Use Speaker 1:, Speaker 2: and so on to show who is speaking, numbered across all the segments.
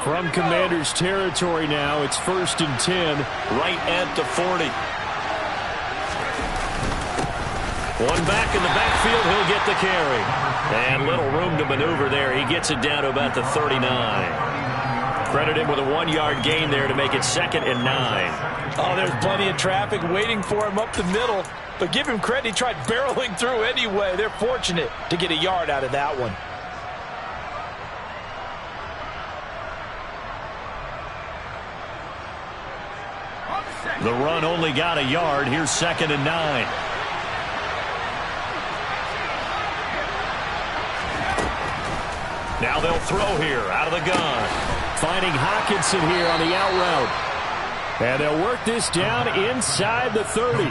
Speaker 1: From Commander's territory now, it's 1st and 10.
Speaker 2: Right at the 40. One back in the backfield, he'll get the carry. And little room to maneuver there. He gets it down to about the 39. Credit him with a 1-yard gain there to make it 2nd and 9.
Speaker 3: Oh, there's plenty of traffic waiting for him up the middle. But give him credit, he tried barreling through anyway. They're fortunate to get a yard out of that one.
Speaker 2: The run only got a yard. Here's 2nd and 9. Now they'll throw here out of the gun.
Speaker 1: Finding Hockenson here on the out route. And they'll work this down inside the 30.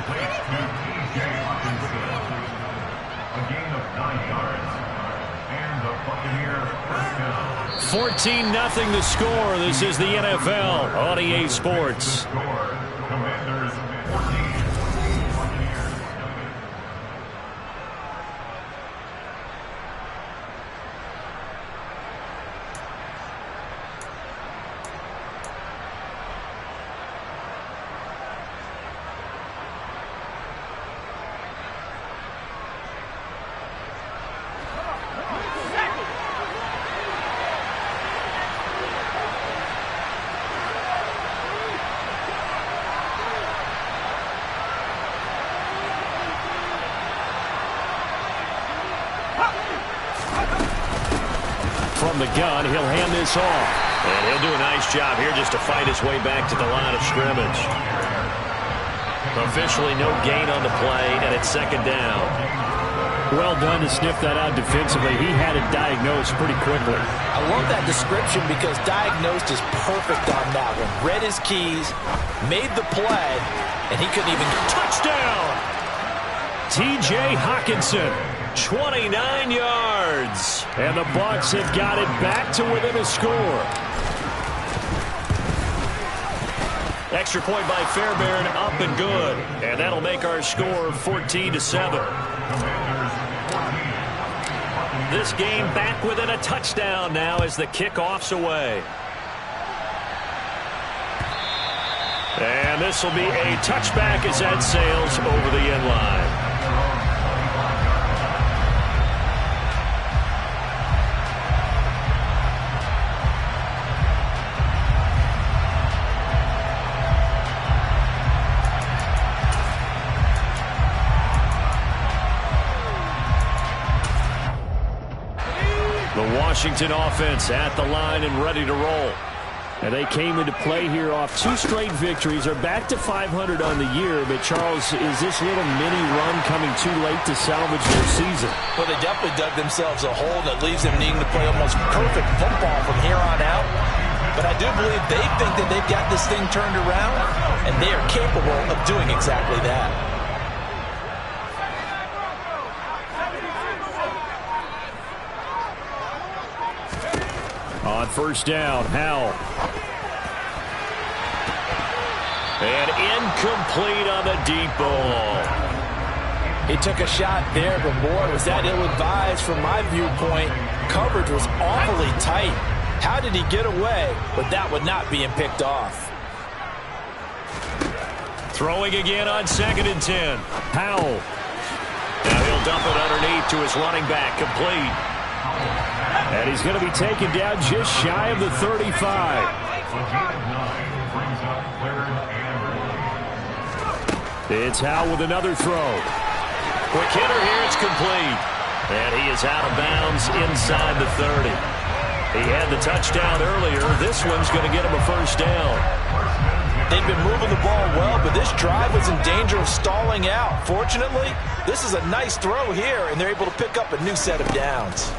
Speaker 1: 14-0 the score. This is the NFL on EA Sports. From the gun, he'll hand this off.
Speaker 2: And he'll do a nice job here just to fight his way back to the line of scrimmage. Officially no gain on the play, and it's 2nd down.
Speaker 1: Well done to sniff that out defensively. He had it diagnosed pretty quickly.
Speaker 3: I love that description because diagnosed is perfect on that one. Read his keys, made the play, and he couldn't even...
Speaker 2: Touchdown!
Speaker 1: T.J. Hockenson.
Speaker 2: 29 yards.
Speaker 1: And the Bucs have got it back to within a score.
Speaker 2: Extra point by Fairbairn, up and good. And that'll make our score 14-7. This game back within a touchdown now as the kickoff's away. And this will be a touchback as that sails over the end line.
Speaker 1: Washington offense at the line and ready to roll. And they came into play here off 2 straight victories. They're back to 500 on the year. But, Charles, is this little mini run coming too late to salvage their season?
Speaker 3: Well, they definitely dug themselves a hole that leaves them needing to play almost perfect football from here on out. But I do believe they think that they've got this thing turned around, and they are capable of doing exactly that.
Speaker 1: On 1st down, Howell.
Speaker 2: And incomplete on the deep ball.
Speaker 3: He took a shot there, but boy, was that ill-advised from my viewpoint. Coverage was awfully tight. How did he get away with that one not being picked off?
Speaker 2: Throwing again on 2nd and 10.
Speaker 1: Howell.
Speaker 2: Now he'll dump it underneath to his running back, complete.
Speaker 1: And he's going to be taken down just shy of the 35. It's Howell with another throw.
Speaker 2: Quick hitter here, it's complete. And he is out of bounds inside the 30. He had the touchdown earlier. This one's going to get him a 1st down.
Speaker 3: They've been moving the ball well, but this drive was in danger of stalling out. Fortunately, this is a nice throw here, and they're able to pick up a new set of downs.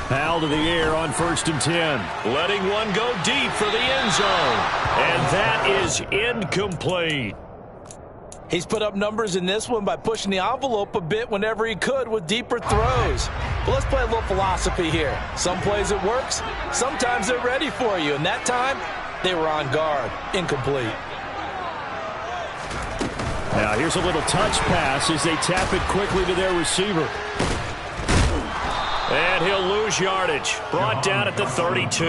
Speaker 1: Howell to the air on 1st and 10.
Speaker 2: Letting one go deep for the end zone. And that is incomplete.
Speaker 3: He's put up numbers in this one by pushing the envelope a bit whenever he could with deeper throws. But let's play a little philosophy here. Some plays it works, sometimes they're ready for you. And that time, they were on guard. Incomplete.
Speaker 1: Now here's a little touch pass as they tap it quickly to their receiver.
Speaker 2: And he'll lose yardage. Brought down at the 32.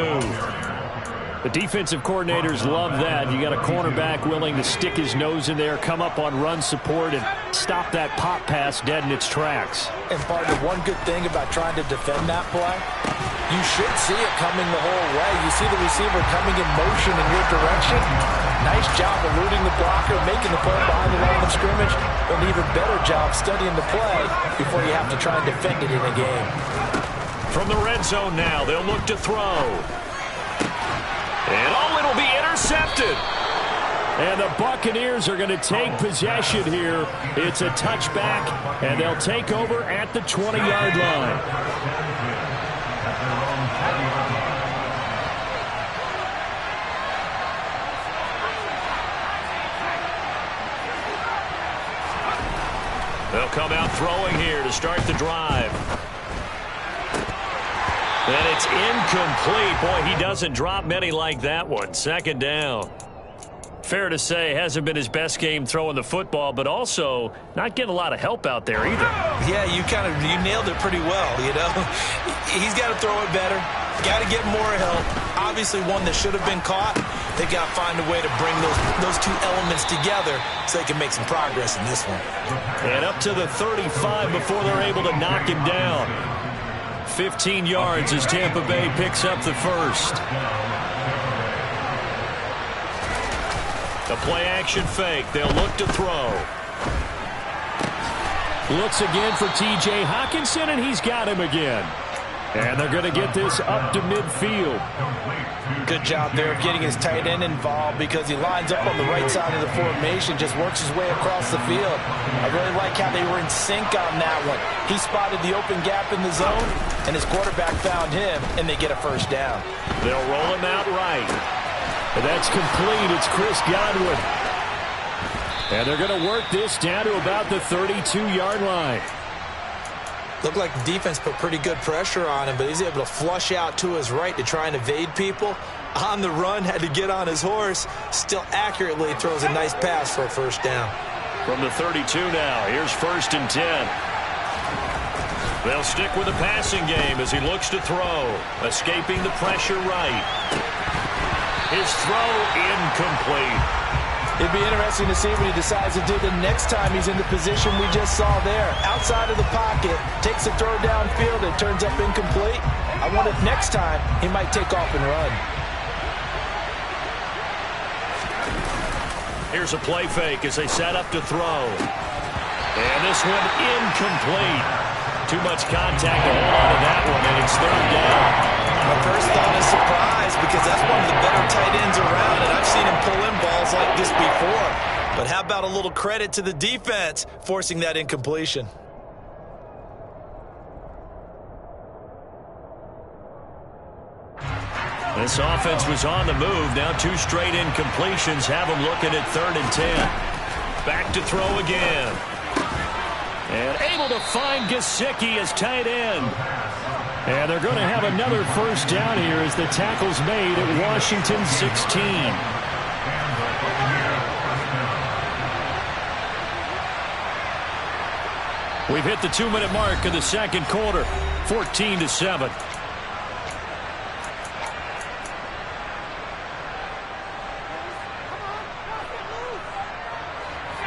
Speaker 1: The defensive coordinators love that. You got a cornerback willing to stick his nose in there, come up on run support, and stop that pop pass dead in its tracks.
Speaker 3: And partner, one good thing about trying to defend that play, you should see it coming the whole way. You see the receiver coming in motion in your direction. Nice job eluding the blocker, making the play behind the line of scrimmage. An even better job studying the play before you have to try and defend it in a game.
Speaker 2: From the red zone now, they'll look to throw. And oh, it'll be intercepted.
Speaker 1: And the Buccaneers are going to take possession here. It's a touchback, and they'll take over at the 20-yard line.
Speaker 2: They'll come out throwing here to start the drive. And it's incomplete. Boy, he doesn't drop many like that one. Second down. Fair to say, hasn't been his best game throwing the football, but also not getting a lot of help out there either.
Speaker 3: Yeah, you nailed it pretty well, you know. He's got to throw it better. Got to get more help. Obviously one that should have been caught. They got to find a way to bring those two elements together so they can make some progress in this one.
Speaker 2: And up to the 35 before they're able to knock him down. 15 yards as Tampa Bay picks up the first. The play-action fake. They'll look to throw.
Speaker 1: Looks again for T.J. Hockenson, and he's got him again. And they're going to get this up to midfield.
Speaker 3: Good job there of getting his tight end involved because he lines up on the right side of the formation, just works his way across the field. I really like how they were in sync on that one. He spotted the open gap in the zone, and his quarterback found him, and they get a first down.
Speaker 2: They'll roll him out right.
Speaker 1: And that's complete. It's Chris Godwin. And they're going to work this down to about the 32-yard line.
Speaker 3: Looked like the defense put pretty good pressure on him, but he's able to flush out to his right to try and evade people. On the run, had to get on his horse. Still accurately throws a nice pass for a first down.
Speaker 2: From the 32 now, here's 1st and 10. They'll stick with the passing game as he looks to throw. Escaping the pressure right. His throw incomplete.
Speaker 3: It'd be interesting to see what he decides to do the next time he's in the position we just saw there. Outside of the pocket, takes a throw downfield, it turns up incomplete. I wonder if next time he might take off and run.
Speaker 2: Here's a play fake as they set up to throw. And this one incomplete. Too much contact to hold on to that one, and it's 3rd down.
Speaker 3: My first thought is surprise because that's one of the better tight ends around, and I've seen him pull in balls like this before. But how about a little credit to the defense forcing that incompletion?
Speaker 2: This offense was on the move. Now 2 straight incompletions have them looking at 3rd and 10. Back to throw again.
Speaker 1: And able to find Gesicki as tight end. And they're going to have another first down here as the tackle's made at Washington 16. We've hit the 2-minute mark of the second quarter, 14-7.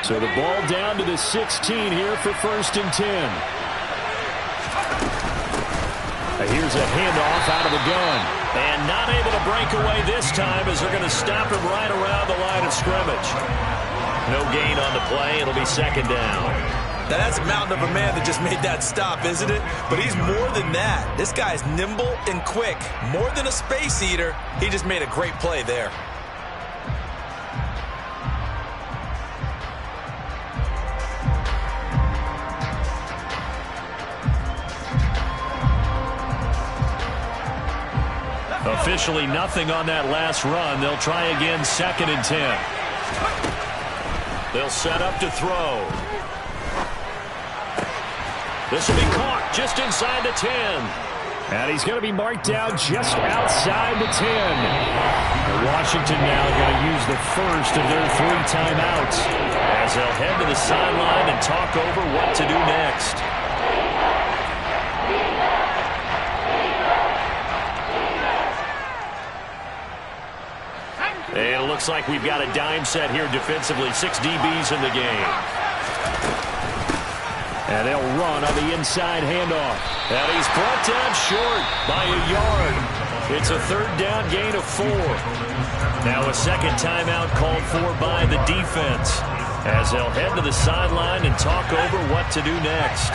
Speaker 1: So the ball down to the 16 here for 1st and 10. Here's a handoff out of the gun.
Speaker 2: And not able to break away this time as they're going to stop him right around the line of scrimmage. No gain on the play. It'll be 2nd down.
Speaker 3: Now that's a mountain of a man that just made that stop, isn't it? But he's more than that. This guy's nimble and quick. More than a space eater. He just made a great play there.
Speaker 2: Officially nothing on that last run. They'll try again 2nd and 10. They'll set up to throw. This will be caught just inside the 10.
Speaker 1: And he's going to be marked down just outside the 10. Washington now going to use the first of their 3 timeouts as they'll head to the sideline and talk over what to do next.
Speaker 2: And it looks like we've got a dime set here defensively. 6 DBs in the game.
Speaker 1: And they'll run on the inside handoff.
Speaker 2: And he's brought down short by a yard. It's a 3rd down gain of 4. Now a second timeout called for by the defense, as they'll head to the sideline and talk over what to do next.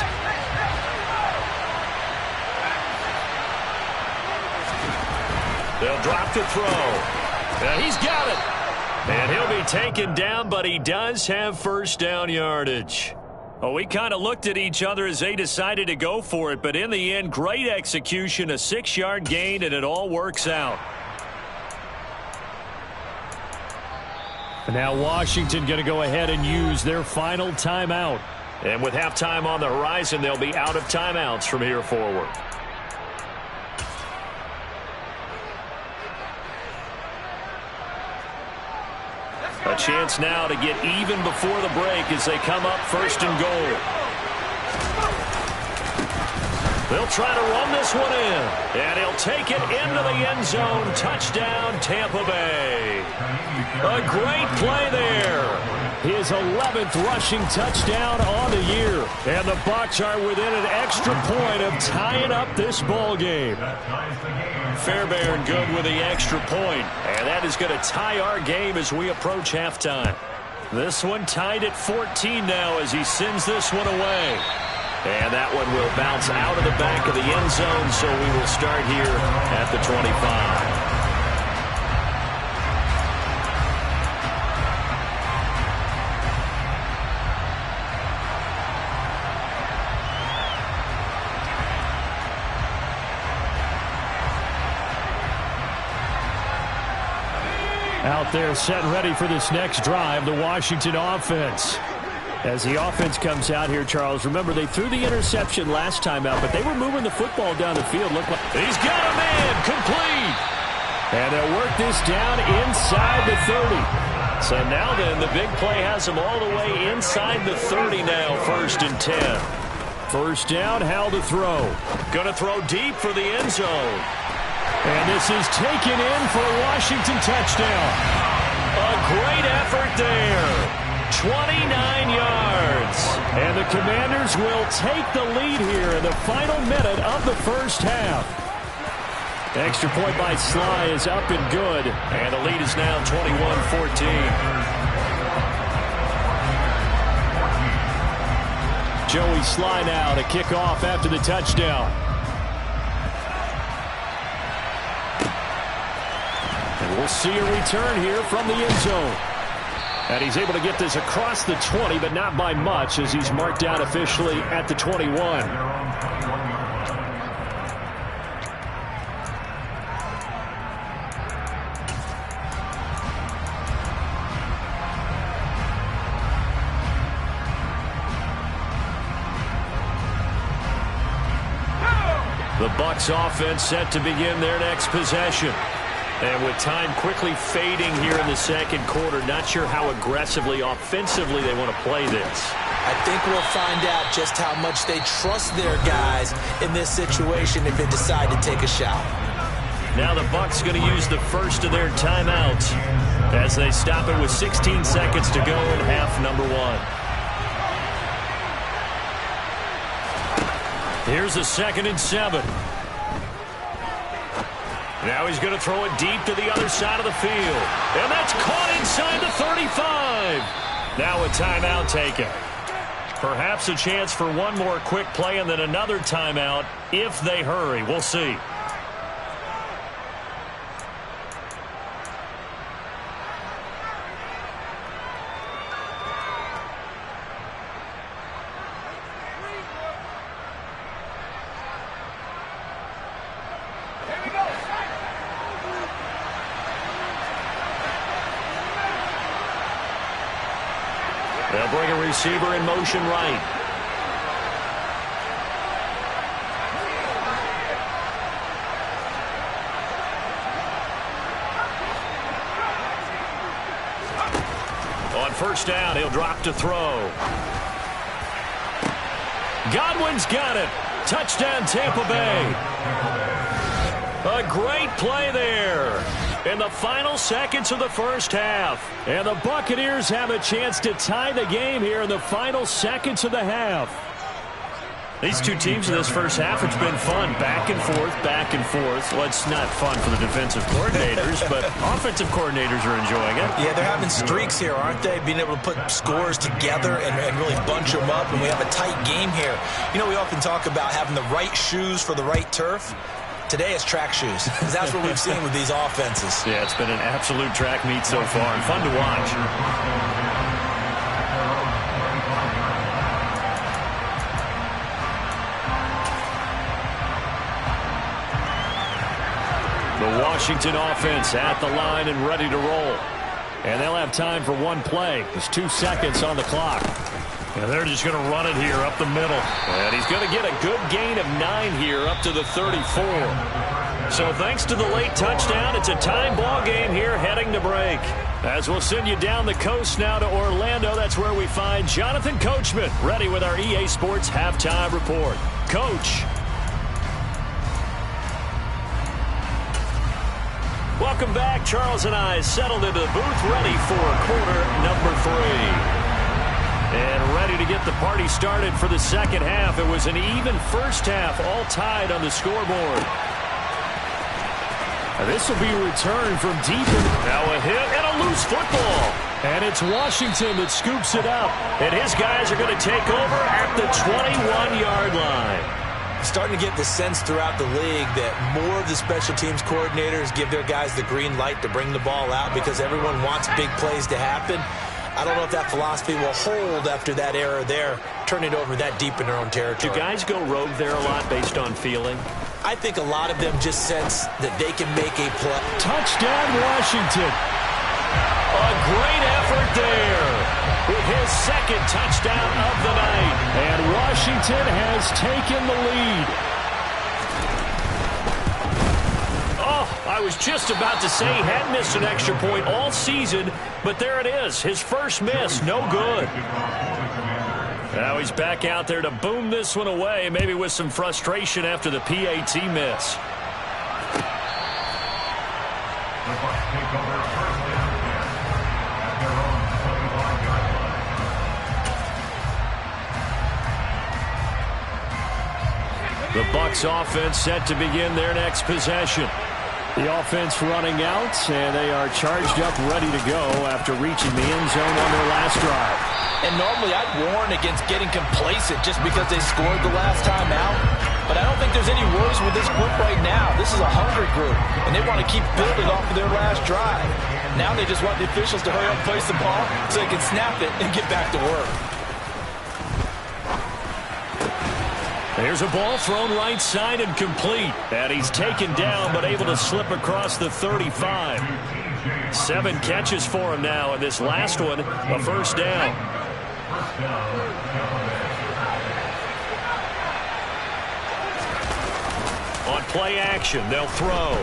Speaker 2: They'll drop the throw. And he's got it. And he'll be taken down, but he does have first down yardage. Well, we kind of looked at each other as they decided to go for it, but in the end, great execution, a 6-yard gain, and it all works out.
Speaker 1: Now Washington going to go ahead and use their final timeout.
Speaker 2: And with halftime on the horizon, they'll be out of timeouts from here forward. A chance now to get even before the break as they come up 1st and goal. They'll try to run this one in, and he'll take it into the end zone. Touchdown, Tampa Bay. A great play there.
Speaker 1: His 11th rushing touchdown on the year. And the Bucs are within an extra point of tying up this ball game.
Speaker 2: Fairbairn good with the extra point. And that is going to tie our game as we approach halftime. This one tied at 14 now as he sends this one away. And that one will bounce out of the back of the end zone, so we will start here at the 25.
Speaker 1: Out there set ready for this next drive, the Washington offense. As the offense comes out here, Charles, remember they threw the interception last time out, but they were moving the football down the field. Look,
Speaker 2: he's got a man, complete.
Speaker 1: And they'll work this down inside the 30.
Speaker 2: So now then, the big play has them all the way inside the 30 now, 1st and 10.
Speaker 1: First down, how to throw.
Speaker 2: Going to throw deep for the end zone.
Speaker 1: And this is taken in for a Washington touchdown.
Speaker 2: A great effort there. 29 yards.
Speaker 1: And the Commanders will take the lead here in the final minute of the first half. Extra point by Sly is up and good.
Speaker 2: And the lead is now 21-14.
Speaker 1: Joey Sly now to kick off after the touchdown. And we'll see a return here from the end zone. And he's able to get this across the 20, but not by much as he's marked down officially at the 21.
Speaker 2: The Bucs offense set to begin their next possession. And with time quickly fading here in the second quarter, not sure how aggressively, offensively they want to play this.
Speaker 3: I think we'll find out just how much they trust their guys in this situation if they decide to take a shot.
Speaker 2: Now the Bucs going to use the first of their timeouts as they stop it with 16 seconds to go in half number 1. Here's a 2nd and 7. Now he's going to throw it deep to the other side of the field. And that's caught inside the 35. Now a timeout taken. Perhaps a chance for one more quick play and then another timeout if they hurry. We'll see. They'll bring a receiver in motion right. On first down, he'll drop to throw. Godwin's got it. Touchdown, Tampa Bay. A great play there.
Speaker 1: in the final seconds of the first half. And the Buccaneers have a chance to tie the game here in the final seconds of the half.
Speaker 2: These two teams in this first half, it's been fun. Back and forth, back and forth. Well, it's not fun for the defensive coordinators, but offensive coordinators are enjoying it.
Speaker 3: Yeah, they're having streaks here, aren't they? Being able to put scores together and really bunch them up, and we have a tight game here. You know, we often talk about having the right shoes for the right turf. Today it's track shoes. That's what we've seen with these offenses.
Speaker 2: Yeah, it's been an absolute track meet so far, and fun to watch.
Speaker 1: The Washington offense at the line and ready to roll. And they'll have time for one play. There's 2 seconds on the clock.
Speaker 2: And they're just going to run it here up the middle.
Speaker 1: And he's going to get a good gain of 9 here up to the 34.
Speaker 2: So thanks to the late touchdown, it's a time ball game here heading to break.
Speaker 1: As we'll send you down the coast now to Orlando, that's where we find Jonathan Coachman ready with our EA Sports halftime report. Coach.
Speaker 2: Welcome back. Charles and I settled into the booth ready for quarter number 3.
Speaker 1: And ready to get the party started for the second half. It was an even first half, all tied on the scoreboard. And this will be returned from deep.
Speaker 2: Now a hit and a loose football.
Speaker 1: And it's Washington that scoops it up.
Speaker 2: And his guys are going to take over at the 21-yard line.
Speaker 3: Starting to get the sense throughout the league that more of the special teams coordinators give their guys the green light to bring the ball out because everyone wants big plays to happen. I don't know if that philosophy will hold after that error there, turning it over that deep in their own territory.
Speaker 2: Do guys go rogue there a lot based on feeling?
Speaker 3: I think a lot of them just sense that they can make a play.
Speaker 1: Touchdown, Washington.
Speaker 2: A great effort there with his second touchdown of the night.
Speaker 1: And Washington has taken the lead.
Speaker 2: Oh, I was just about to say he had missed an extra point all season, but there it is. His first miss, no good. Now he's back out there to boom this one away, maybe with some frustration after the PAT miss.
Speaker 1: The Bucs offense set to begin their next possession. The offense running out, and they are charged up, ready to go after reaching the end zone on their last drive.
Speaker 3: And normally I'd warn against getting complacent just because they scored the last time out. But I don't think there's any worries with this group right now. This is a hungry group, and they want to keep building off of their last drive. Now they just want the officials to hurry up and place the ball so they can snap it and get back to work.
Speaker 1: There's a ball thrown right side and complete. And he's taken down but able to slip across the 35. 7 catches for him now, and this last one, a first down.
Speaker 2: On play action, they'll throw.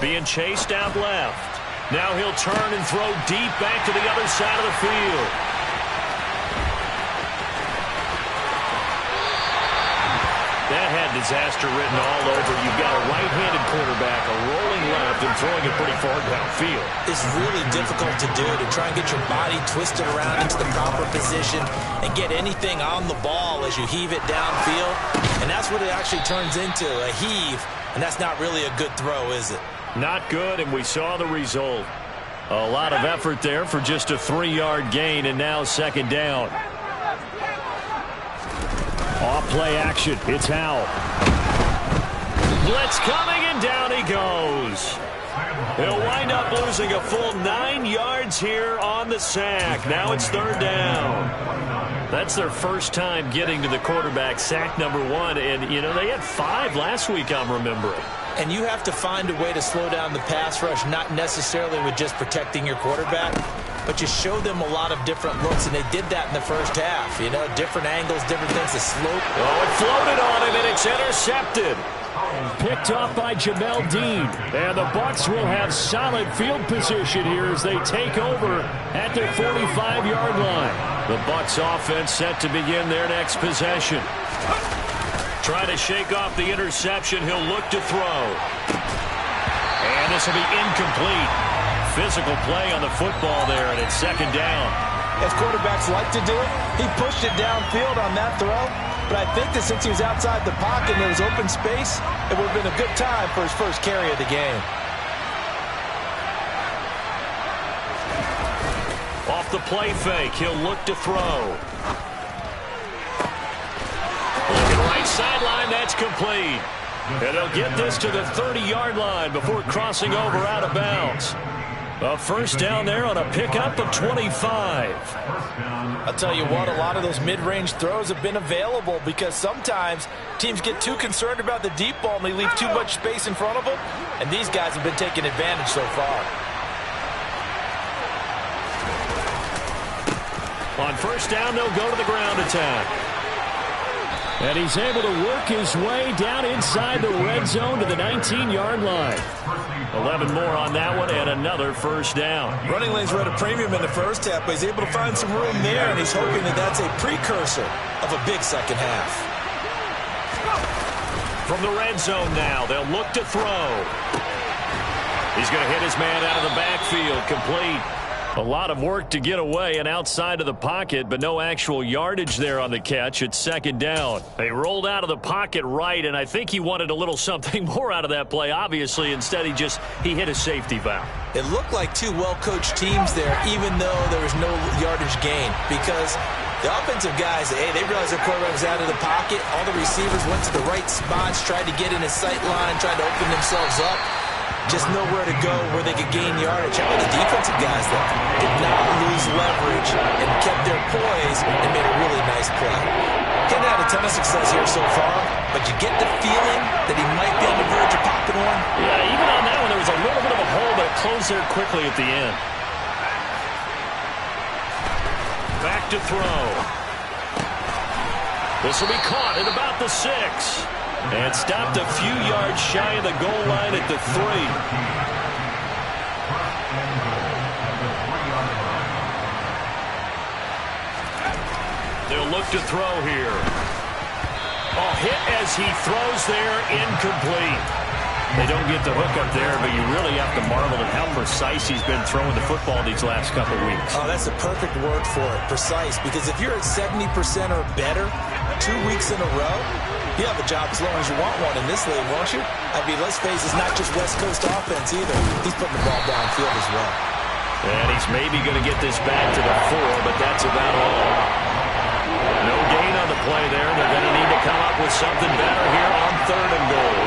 Speaker 2: Being chased out left. Now he'll turn and throw deep back to the other side of the field. That had disaster written all over. You've got a right-handed quarterback, a rolling left, and throwing it pretty far downfield.
Speaker 3: It's really difficult to do, to try and get your body twisted around into the proper position and get anything on the ball as you heave it downfield. And that's what it actually turns into, a heave. And that's not really a good throw, is it?
Speaker 2: Not good, and we saw the result. A lot of effort there for just a 3-yard gain, and now second down.
Speaker 1: Off play action. It's Howell.
Speaker 2: Blitz coming, and down he goes. He'll wind up losing a full 9 yards here on the sack. Now it's third down. That's their first time getting to the quarterback, sack number 1. And, you know, they had 5 last week, I'm remembering.
Speaker 3: And you have to find a way to slow down the pass rush, not necessarily with just protecting your quarterback, but you show them a lot of different looks, and they did that in the first half. You know, different angles, different things, the slope.
Speaker 2: Oh, it floated on him, and it's intercepted.
Speaker 1: Picked off by Jamel Dean. And the Bucs will have solid field position here as they take over at their 45-yard line. The Bucs offense set to begin their next possession.
Speaker 2: Trying to shake off the interception. He'll look to throw.
Speaker 1: And
Speaker 2: this will be incomplete. Physical play on the football there, and it's second down.
Speaker 3: As quarterbacks like to do it, he pushed it downfield on that throw. But I think that since he was outside the pocket and there was open space, it would have been a good time for his first carry of the game.
Speaker 2: Off the play fake, he'll look to throw. Looking right sideline, that's complete. And he'll get this to the 30-yard line before crossing over out of bounds. A first down there on a pickup of 25.
Speaker 3: I'll tell you what, a lot of those mid-range throws have been available because sometimes teams get too concerned about the deep ball and they leave too much space in front of them, and these guys have been taking advantage so far.
Speaker 2: On first down, they'll go to the ground attack.
Speaker 1: And he's able to work his way down inside the red zone to the 19-yard line.
Speaker 2: 11 more on that one and another first down.
Speaker 3: Running lanes were at a premium in the first half, but he's able to find some room there, and he's hoping that that's a precursor of a big second half.
Speaker 2: From the red zone now, they'll look to throw. He's going to hit his man out of the backfield, complete. A lot of work to get away and outside of the pocket, but no actual yardage there on the catch. It's second down. They rolled out of the pocket right, and I think he wanted a little something more out of that play, obviously. Instead, he hit a safety valve.
Speaker 3: It looked like two well-coached teams there, even though there was no yardage gain, because the offensive guys, they realized their quarterback was out of the pocket. All the receivers went to the right spots, tried to get in his sight line, tried to open themselves up. Just nowhere to go where they could gain yardage. How about the defensive guys that did not lose leverage and kept their poise and made a really nice play? Hadn't had a ton of success here so far, but you get the feeling that he might be on the verge of popping one.
Speaker 2: Yeah, even on that one, there was a little bit of a hole, but it closed there quickly at the end. Back to throw. This will be caught at about the 6. And stopped a few yards shy of the goal line at the 3. They'll look to throw here. Oh, hit as he throws there, incomplete. They don't get the hook up there, but you really have to marvel at how precise he's been throwing the football these last couple weeks.
Speaker 3: Oh, that's the perfect word for it, precise. Because if you're at 70% or better 2 weeks in a row, you have a job as long as you want one in this league, won't you? I mean, let's face it, it's not just West Coast offense either. He's putting the ball downfield as well.
Speaker 2: And he's maybe going to get this back to the 4, but that's about all. No gain on the play there. They're going to need to come up with something better here on 3rd and goal.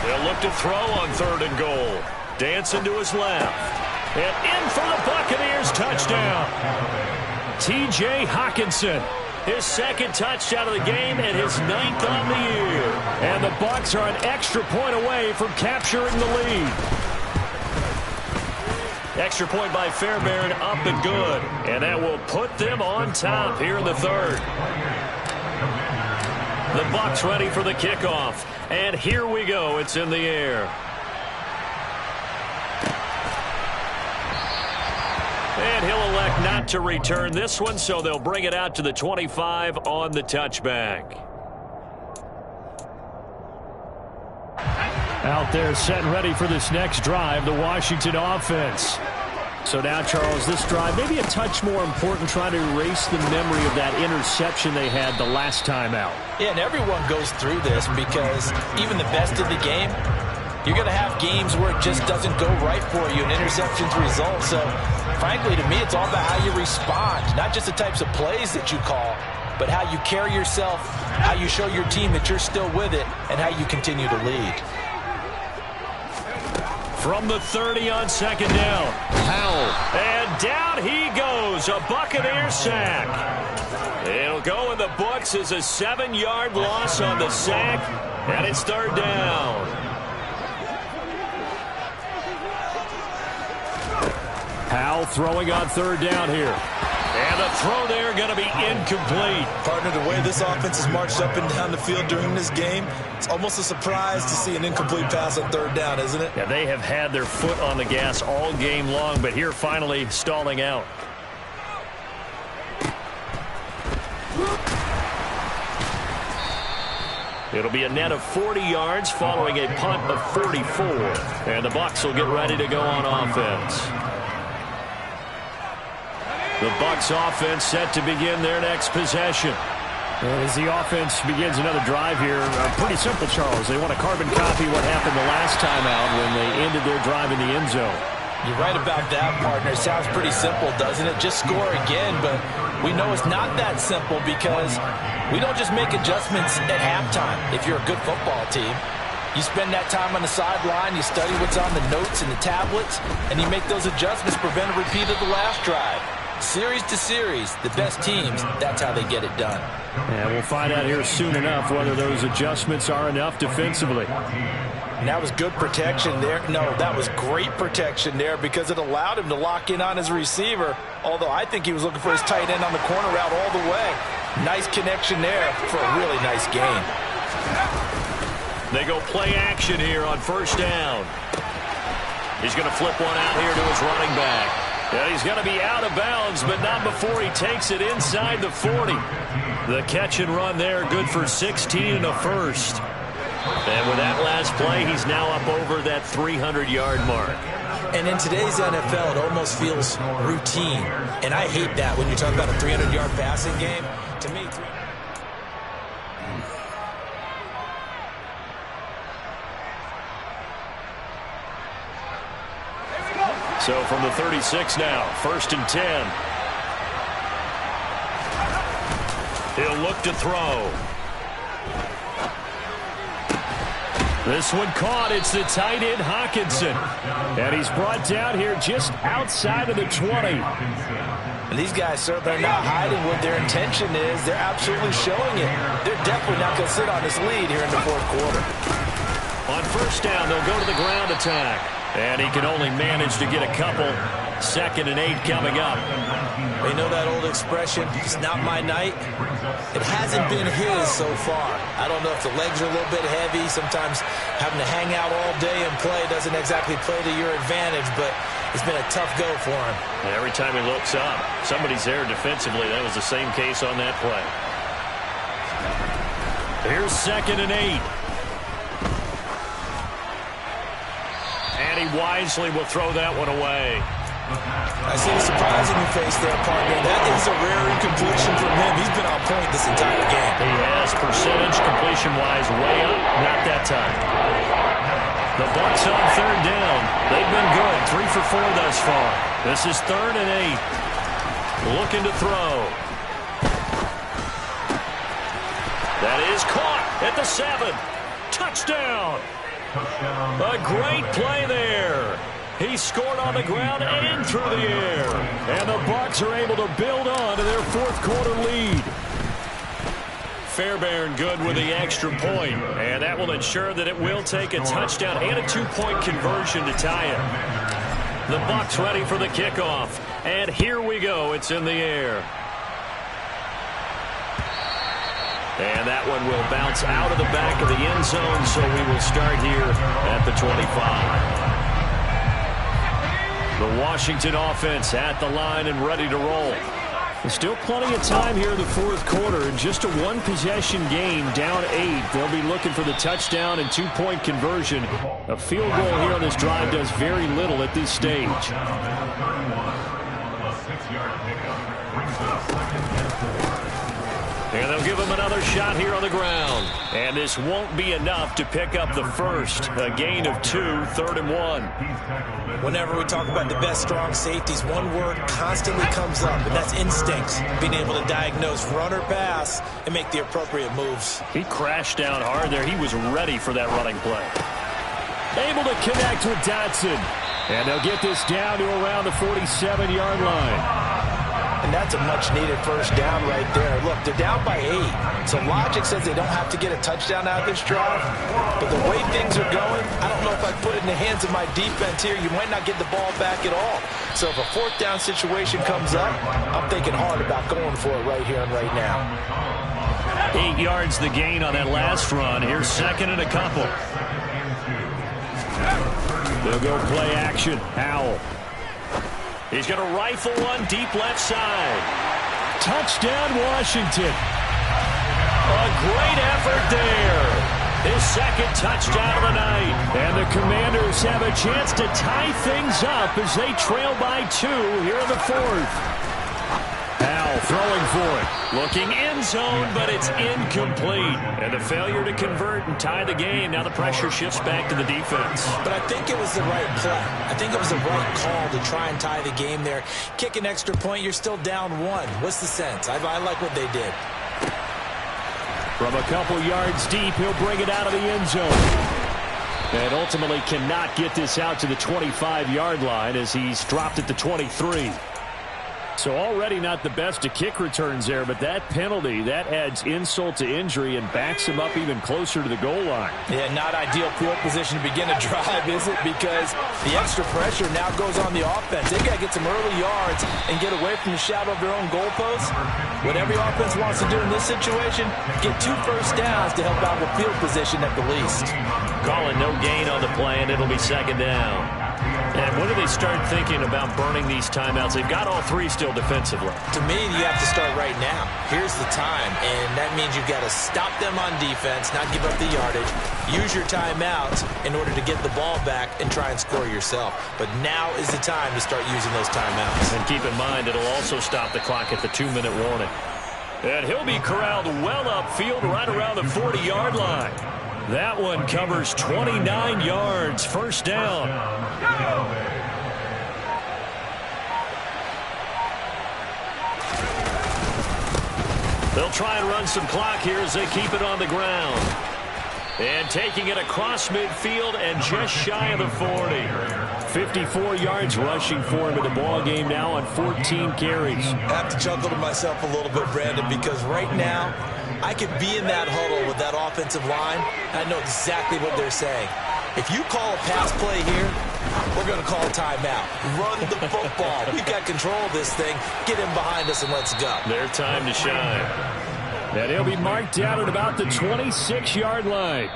Speaker 2: They'll look to throw on 3rd and goal. Dancing to his left. And in for the Buccaneers touchdown. T.J. Hockenson. His second touchdown of the game and his 9th on the year. And the Bucs are an extra point away from capturing the lead. Extra point by Fairbairn, up and good. And that will put them on top here in the 3rd. The Bucs ready for the kickoff. And here we go. It's in the air. And he'll elect not to return this one, so they'll bring it out to the 25 on the touchback.
Speaker 1: Out there set and ready for this next drive, the Washington offense. So now, Charles, this drive maybe a touch more important, trying to erase the memory of that interception they had the last time out.
Speaker 3: Yeah, and everyone goes through this because even the best of the game, you're going to have games where it just doesn't go right for you and interceptions result. So, frankly, to me, it's all about how you respond, not just the types of plays that you call, but how you carry yourself, how you show your team that you're still with it, and how you continue to lead.
Speaker 2: From the 30 on second down, Powell. And down he goes, a Buccaneer sack. It'll go in the books as a 7-yard loss on the sack, and it's 3rd down.
Speaker 1: Powell throwing on 3rd down here.
Speaker 2: And the throw there going to be incomplete.
Speaker 3: Partner, the way this offense has marched up and down the field during this game, it's almost a surprise to see an incomplete pass on 3rd down, isn't it?
Speaker 2: Yeah, they have had their foot on the gas all game long, but here finally stalling out. It'll be a net of 40 yards following a punt of 44. And the Bucs will get ready to go on offense. The Bucs offense set to begin their next possession.
Speaker 1: And as the offense begins another drive here, pretty simple, Charles. They want to carbon copy what happened the last time out when they ended their drive in the end zone.
Speaker 3: You're right about that, partner. It sounds pretty simple, doesn't it? Just score again, but we know it's not that simple because we don't just make adjustments at halftime if you're a good football team. You spend that time on the sideline, you study what's on the notes and the tablets, and you make those adjustments to prevent a repeat of the last drive. Series to series, the best teams, that's how they get it done.
Speaker 1: And we'll find out here soon enough whether those adjustments are enough defensively.
Speaker 3: And that was good protection there. No, that was great protection there because it allowed him to lock in on his receiver, although I think he was looking for his tight end on the corner route all the way. Nice connection there for a really nice gain.
Speaker 2: They go play action here on first down. He's going to flip one out here to his running back. Yeah, he's going to be out of bounds, but not before he takes it inside the 40. The catch and run there, good for 16 and a first. And with that last play, he's now up over that 300-yard mark.
Speaker 3: And in today's NFL, it almost feels routine. And I hate that when you talk about a 300-yard passing game. To me,
Speaker 2: so from the 36 now, 1st and 10. He'll look to throw.
Speaker 1: This one caught. It's the tight end, Hawkinson. And he's brought down here just outside of the 20.
Speaker 3: And these guys certainly are not hiding what their intention is. They're absolutely showing it. They're definitely not going to sit on this lead here in the fourth quarter.
Speaker 2: On first down, they'll go to the ground attack. And he can only manage to get a couple. 2nd and 8 coming up.
Speaker 3: You know that old expression, it's not my night? It hasn't been his so far. I don't know if the legs are a little bit heavy. Sometimes having to hang out all day and play doesn't exactly play to your advantage, but it's been a tough go for him.
Speaker 2: And every time he looks up, somebody's there defensively. That was the same case on that play.
Speaker 1: Here's 2nd and 8.
Speaker 2: And he wisely will throw that one away.
Speaker 3: I see the surprise in your face there, partner. That is a rare incompletion from him. He's been on point this entire game.
Speaker 2: He has, percentage completion-wise way up. Not that time. The Bucs on 3rd down. They've been good. 3 for 4 thus far. This is 3rd and 8. Looking to throw. That is caught at the 7. Touchdown. A great play there. He scored on the ground and through the air. And the Bucs are able to build on to their 4th quarter lead. Fairbairn good with the extra point. And that will ensure that it will take a touchdown and a 2-point conversion to tie it. The Bucs ready for the kickoff. And here we go. It's in the air. And that one will bounce out of the back of the end zone, so we will start here at the 25. The Washington offense at the line and ready to roll.
Speaker 1: There's still plenty of time here in the 4th quarter. Just a 1-possession game, down 8. They'll be looking for the touchdown and 2-point conversion. A field goal here on this drive does very little at this stage.
Speaker 2: And they'll give him another shot here on the ground. And this won't be enough to pick up the first. A gain of 2, 3rd and 1.
Speaker 3: Whenever we talk about the best strong safeties, one word constantly comes up, and that's instincts. Being able to diagnose run or pass and make the appropriate moves.
Speaker 2: He crashed down hard there. He was ready for that running play.
Speaker 1: Able to connect with Dotson. And they'll get this down to around the 47-yard line.
Speaker 3: And that's a much-needed first down right there. Look, they're down by 8. So logic says they don't have to get a touchdown out of this drive. But the way things are going, I don't know if I put it in the hands of my defense here. You might not get the ball back at all. So if a 4th down situation comes up, I'm thinking hard about going for it right here and right now.
Speaker 2: 8 yards the gain on that last run. Here's 2nd and a couple.
Speaker 1: They'll go play action. Howell.
Speaker 2: He's going to rifle one deep left side.
Speaker 1: Touchdown, Washington.
Speaker 2: A great effort there. His second touchdown of the night.
Speaker 1: And the Commanders have a chance to tie things up as they trail by 2 here in the 4th. Al throwing for it.
Speaker 2: Looking end zone, but it's incomplete. And the failure to convert and tie the game. Now the pressure shifts back to the defense.
Speaker 3: But I think it was the right play. I think it was the right call to try and tie the game there. Kick an extra point, you're still down 1. What's the sense? I like what they did.
Speaker 1: From a couple yards deep, he'll bring it out of the end zone. And ultimately cannot get this out to the 25-yard line as he's dropped it to 23. So already not the best of kick returns there, but that penalty, that adds insult to injury and backs him up even closer to the goal line.
Speaker 3: Yeah, not ideal field position to begin a drive, is it? Because the extra pressure now goes on the offense. They've got to get some early yards and get away from the shadow of their own goalposts. What every offense wants to do in this situation, get 2 first downs to help out with field position at the least.
Speaker 2: Calling no gain on the play, and it'll be second down. And when do they start thinking about burning these timeouts? They've got all 3 still defensively.
Speaker 3: To me, you have to start right now. Here's the time, and that means you've got to stop them on defense, not give up the yardage, use your timeouts in order to get the ball back and try and score yourself. But now is the time to start using those timeouts.
Speaker 2: And keep in mind, it'll also stop the clock at the 2-minute warning. And he'll be corralled well upfield right around the 40-yard line. That one covers 29 yards, first down. They'll try and run some clock here as they keep it on the ground. And taking it across midfield and just shy of the 40.
Speaker 1: 54 yards rushing for him in the ball game now on 14 carries.
Speaker 3: I have to chuckle to myself a little bit, Brandon, because right now I could be in that huddle with that offensive line. I know exactly what they're saying. If you call a pass play here, we're going to call a timeout. Run the football. We've got control of this thing. Get him behind us and let's go.
Speaker 2: Their time to shine.
Speaker 1: And he'll be marked down at about the 26-yard line.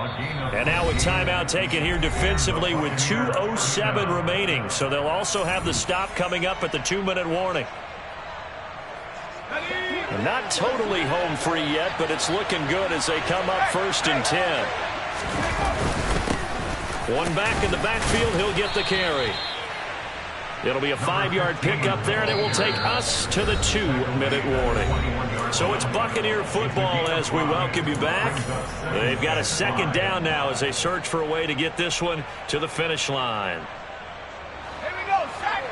Speaker 2: And now a timeout taken here defensively with 2:07 remaining. So they'll also have the stop coming up at the 2-minute warning. Not totally home free yet, but it's looking good as they come up 1st and 10. One back in the backfield, he'll get the carry. It'll be a 5-yard pickup there, and it will take us to the 2-minute warning. So it's Buccaneer football as we welcome you back. They've got a second down now as they search for a way to get this one to the finish line.
Speaker 4: Here we go, second.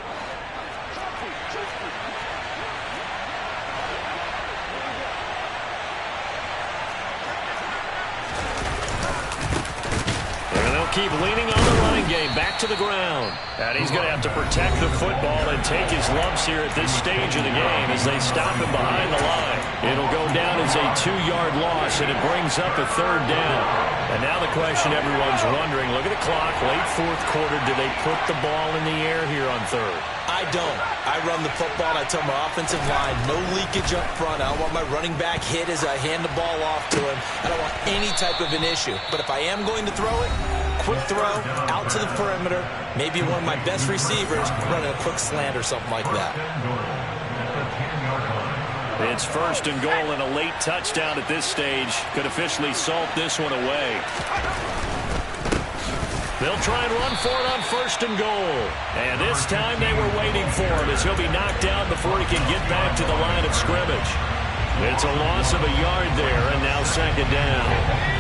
Speaker 2: Keep leaning on the running game, back to the ground. And he's going to have to protect the football and take his lumps here at this stage of the game as they stop him behind the line. It'll go down as a 2-yard loss, and it brings up a 3rd down. And now the question everyone's wondering, look at the clock, late 4th quarter, do they put the ball in the air here on 3rd?
Speaker 3: I don't. I run the football, and I tell my offensive line, no leakage up front. I don't want my running back hit as I hand the ball off to him. I don't want any type of an issue. But if I am going to throw it, quick throw out to the perimeter, maybe one of my best receivers running a quick slant or something like that.
Speaker 2: It's 1st and goal and a late touchdown at this stage. Could officially salt this one away. They'll try and run for it on 1st and goal. And this time they were waiting for him as he'll be knocked down before he can get back to the line of scrimmage. It's a loss of a yard there, and now 2nd down.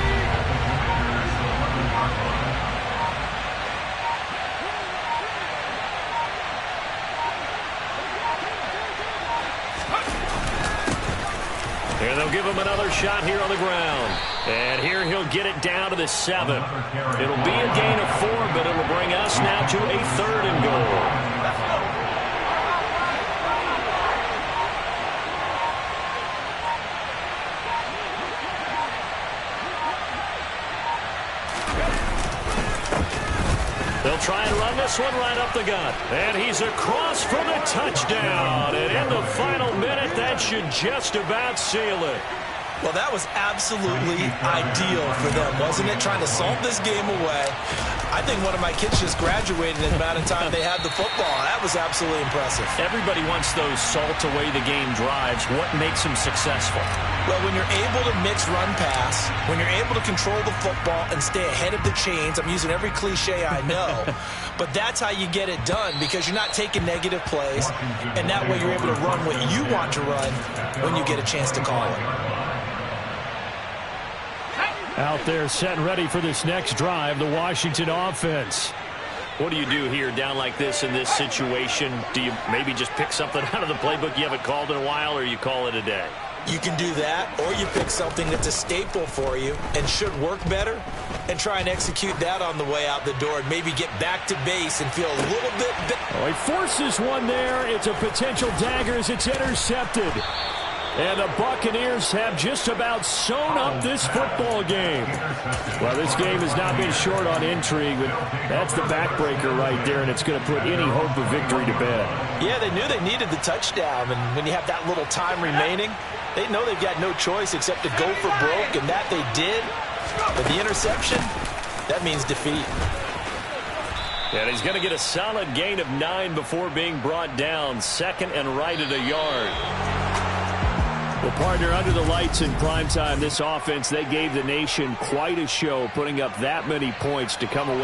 Speaker 2: And they'll give him another shot here on the ground. And here he'll get it down to the 7. It'll be a gain of 4, but it'll bring us now to a 3rd and goal. They'll try and run this one right up the gut. And he's across for the touchdown. And in the final minute, that should just about seal it.
Speaker 3: Well, that was absolutely ideal for them, wasn't it? Trying to salt this game away. I think one of my kids just graduated in the amount of time they had the football. That was absolutely impressive.
Speaker 2: Everybody wants those salt-away-the-game drives. What makes them successful?
Speaker 3: Well, when you're able to mix run-pass, when you're able to control the football and stay ahead of the chains, I'm using every cliche I know, but that's how you get it done because you're not taking negative plays, and that way you're able to run what you want to run when you get a chance to call it.
Speaker 1: Out there set and ready for this next drive, the Washington offense.
Speaker 2: What do you do here down like this in this situation? Do you maybe just pick something out of the playbook you haven't called in a while, or you call it a day?
Speaker 3: You can do that, or you pick something that's a staple for you and should work better and try and execute that on the way out the door and maybe get back to base and feel a little bit...
Speaker 1: Oh, he forces one there. It's a potential dagger as it's intercepted. And the Buccaneers have just about sewn up this football game. Well, this game has not been short on intrigue, but that's the backbreaker right there, and it's going to put any hope of victory to bed.
Speaker 3: Yeah, they knew they needed the touchdown, and when you have that little time remaining, they know they've got no choice except to go for broke, and that they did. But the interception, that means defeat.
Speaker 2: And he's going to get a solid gain of 9 before being brought down. Second and right at a yard.
Speaker 1: Well, partner, under the lights in primetime, this offense, they gave the nation quite a show, putting up that many points to come away.